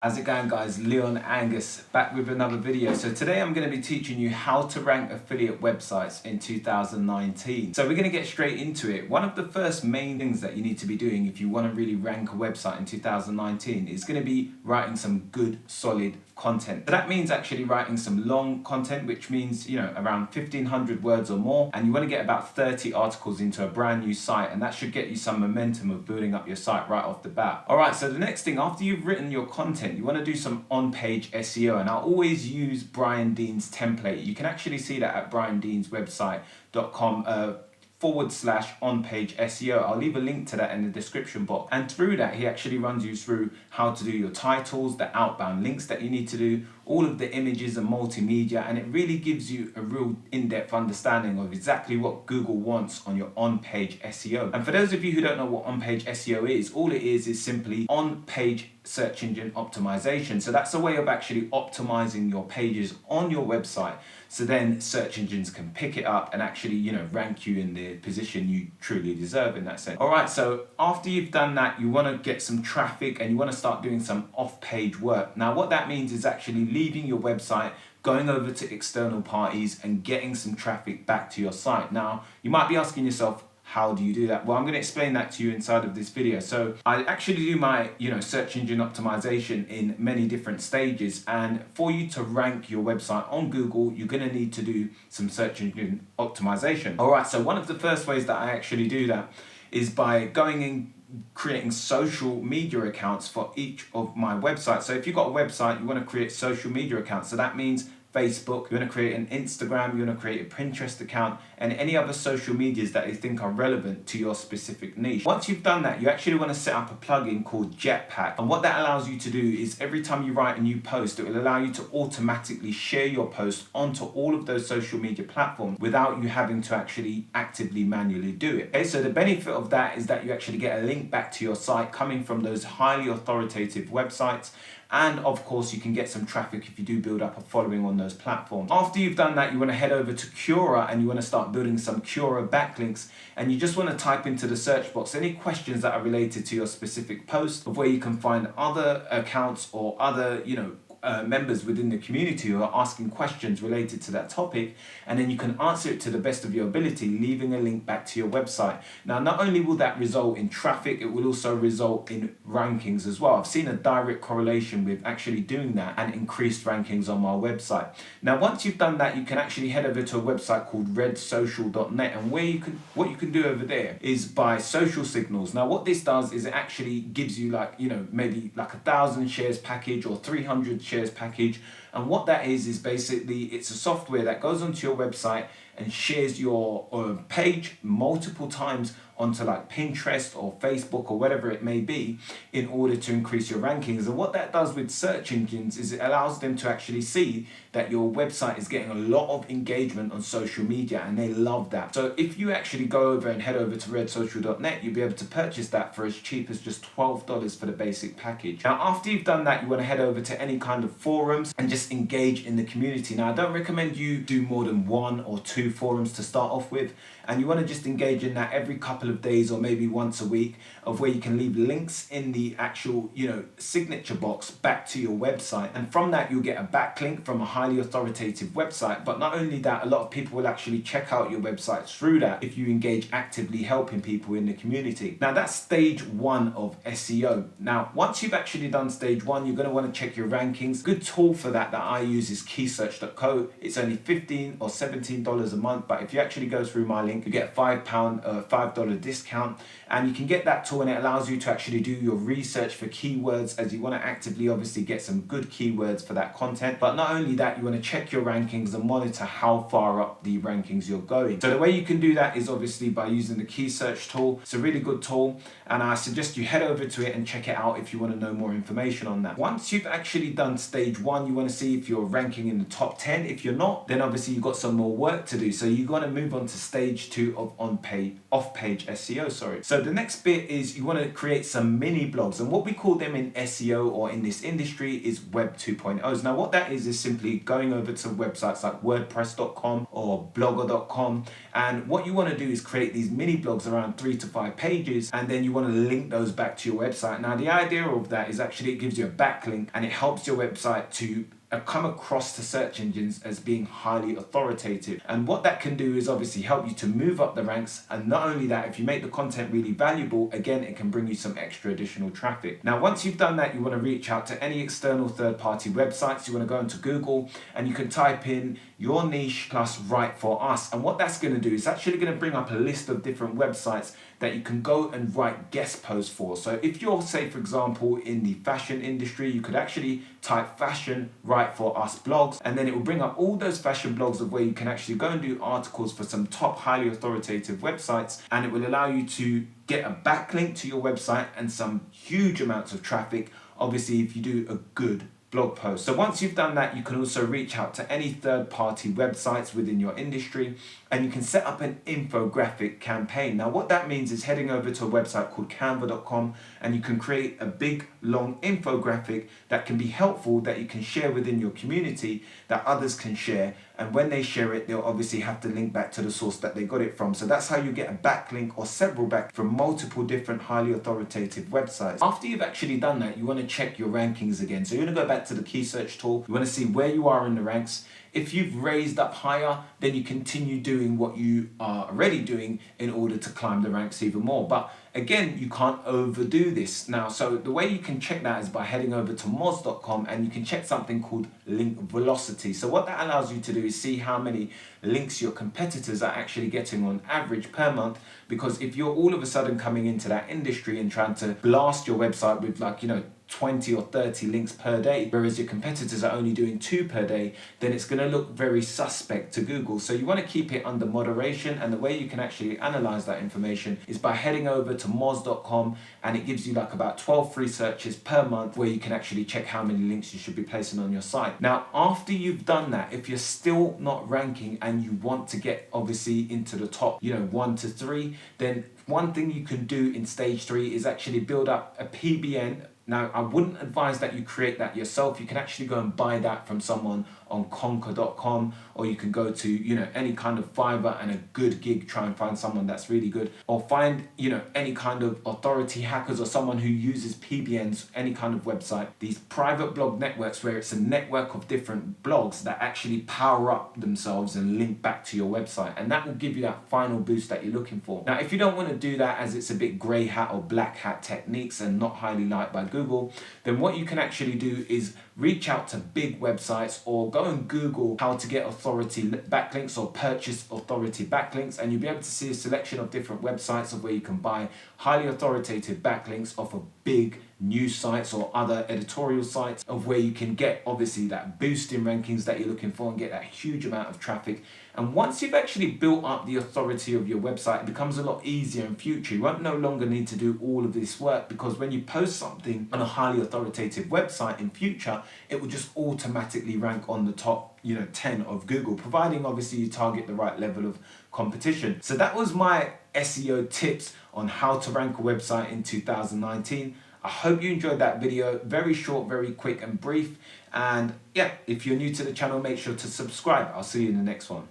How's it going, guys? Leon Angus back with another video. So today I'm going to be teaching you how to rank affiliate websites in 2019. So we're going to get straight into it. One of the first main things that you need to be doing if you want to really rank a website in 2019 is going to be writing some good, solid content. So that means actually writing some long content, which means, around 1,500 words or more, and you want to get about 30 articles into a brand new site, and that should get you some momentum of building up your site right off the bat. All right, so the next thing, after you've written your content, you want to do some on-page SEO, and I'll always use Brian Dean's template. You can actually see that at briandeanswebsite.com /on-page SEO. I'll leave a link to that in the description box. And through that, he actually runs you through how to do your titles, the outbound links that you need to do, all of the images and multimedia, and it really gives you a real in-depth understanding of exactly what Google wants on your on-page SEO. And for those of you who don't know what on-page SEO is, all it is simply on-page search engine optimization. So that's a way of actually optimizing your pages on your website, so then search engines can pick it up and actually, rank you in the position you truly deserve in that sense. All right, so after you've done that, you want to get some traffic and you want to start doing some off-page work. Now, what that means is actually leaving your website, going over to external parties and getting some traffic back to your site. Now, you might be asking yourself, how do you do that? Well, I'm going to explain that to you inside of this video. So I actually do my, search engine optimization in many different stages. And for you to rank your website on Google, you're going to need to do some search engine optimization. All right. So one of the first ways that I actually do that is by going in, creating social media accounts for each of my websites. So if you've got a website, you want to create social media accounts. So that means Facebook, you want to create an Instagram, you want to create a Pinterest account, and any other social medias that you think are relevant to your specific niche. Once you've done that, you actually want to set up a plugin called Jetpack. And what that allows you to do is every time you write a new post, it will allow you to automatically share your post onto all of those social media platforms without you having to actually actively manually do it. Okay, so the benefit of that is that you actually get a link back to your site coming from those highly authoritative websites. And of course, you can get some traffic if you do build up a following on those platforms. After you've done that, you want to head over to Cura and you want to start building some Cura backlinks. And you just want to type into the search box any questions that are related to your specific post, of where you can find other accounts or other, members within the community who are asking questions related to that topic, and then you can answer it to the best of your ability, leaving a link back to your website. Now, not only will that result in traffic, it will also result in rankings as well. I've seen a direct correlation with actually doing that and increased rankings on my website. Now, once you've done that, you can actually head over to a website called redsocial.net, and what you can do over there is buy social signals. Now, what this does is it actually gives you maybe like 1,000 shares package or 300 shares package. And what that is basically, it's a software that goes onto your website and shares your page multiple times onto like Pinterest or Facebook or whatever it may be, in order to increase your rankings. And what that does with search engines is it allows them to actually see that your website is getting a lot of engagement on social media, and they love that. So if you actually go over and head over to redsocial.net, you'll be able to purchase that for as cheap as just $12 for the basic package. Now, after you've done that, you want to head over to any kind of forums and just engage in the community. Now, I don't recommend you do more than 1 or 2 forums to start off with, and you want to just engage in that every couple of days or maybe once a week, of where you can leave links in the actual, signature box back to your website. And from that, you'll get a backlink from a highly authoritative website. But not only that, a lot of people will actually check out your website through that if you engage actively helping people in the community. Now, that's stage 1 of SEO. Now, once you've actually done stage 1, you're going to want to check your rankings. Good tool for that I use is keysearch.co. It's only $15 or $17 a month, but if you actually go through my link, you get a $5 discount, and you can get that tool, and it allows you to actually do your research for keywords, as you want to actively obviously get some good keywords for that content. But not only that, you want to check your rankings and monitor how far up the rankings you're going. So the way you can do that is obviously by using the key search tool. It's a really good tool, and I suggest you head over to it and check it out if you want to know more information on that. Once you've actually done stage 1, you want to see if you're ranking in the top 10. If you're not, then obviously you've got some more work to do. So you're going to move on to stage 2 of Offpage SEO, sorry. So the next bit is you want to create some mini blogs, and what we call them in SEO or in this industry is Web 2.0s. Now what that is simply going over to websites like WordPress.com or Blogger.com, and what you want to do is create these mini blogs around 3 to 5 pages, and then you want to link those back to your website. Now the idea of that is actually it gives you a backlink and it helps your website to come across to search engines as being highly authoritative. And what that can do is obviously help you to move up the ranks, and not only that, if you make the content really valuable, again, it can bring you some extra additional traffic. Now once you've done that, you want to reach out to any external third-party websites. You want to go into Google and you can type in your niche plus write for us, and what that's going to do is actually going to bring up a list of different websites that you can go and write guest posts for. So if you're, say for example, in the fashion industry, you could actually type fashion write for us blogs, and then it will bring up all those fashion blogs of where you can actually go and do articles for some top highly authoritative websites, and it will allow you to get a backlink to your website and some huge amounts of traffic, obviously if you do a good blog post. So once you've done that, you can also reach out to any third-party websites within your industry, and you can set up an infographic campaign. Now what that means is heading over to a website called canva.com, and you can create a big long infographic that can be helpful, that you can share within your community, that others can share, and when they share it, they'll obviously have to link back to the source that they got it from. So that's how you get a backlink or several back from multiple different highly authoritative websites. After you've actually done that, you want to check your rankings again. So you're going to go back to the key search tool. You want to see where you are in the ranks. If you've raised up higher, then you continue doing what you are already doing in order to climb the ranks even more. But again, you can't overdo this. Now, so the way you can check that is by heading over to moz.com, and you can check something called link velocity. So what that allows you to do is see how many links your competitors are actually getting on average per month. Because if you're all of a sudden coming into that industry and trying to blast your website with 20 or 30 links per day, whereas your competitors are only doing 2 per day, then it's going to look very suspect to Google. So you want to keep it under moderation, and the way you can actually analyze that information is by heading over to moz.com, and it gives you about 12 free searches per month where you can actually check how many links you should be placing on your site. Now after you've done that, if you're still not ranking and you want to get obviously into the top 1 to 3, then one thing you can do in stage 3 is actually build up a PBN. Now, I wouldn't advise that you create that yourself. You can actually go and buy that from someone on conquer.com, or you can go to, any kind of Fiverr and a good gig, try and find someone that's really good, or find, any kind of authority hackers or someone who uses PBNs, any kind of website, these private blog networks where it's a network of different blogs that actually power up themselves and link back to your website. And that will give you that final boost that you're looking for. Now, if you don't want to do that, as it's a bit grey hat or black hat techniques and not highly liked by Google, then what you can actually do is reach out to big websites, or go and Google how to get authority backlinks or purchase authority backlinks, and you'll be able to see a selection of different websites of where you can buy highly authoritative backlinks off of big news sites or other editorial sites, of where you can get obviously that boost in rankings that you're looking for and get that huge amount of traffic. And once you've actually built up the authority of your website, it becomes a lot easier in future. You won't no longer need to do all of this work, because when you post something on a highly authoritative website in future, it will just automatically rank on the top 10 of Google, providing obviously you target the right level of competition. So that was my SEO tips on how to rank a website in 2019. I hope you enjoyed that video. Very short, very quick and brief. And yeah, if you're new to the channel, make sure to subscribe. I'll see you in the next one.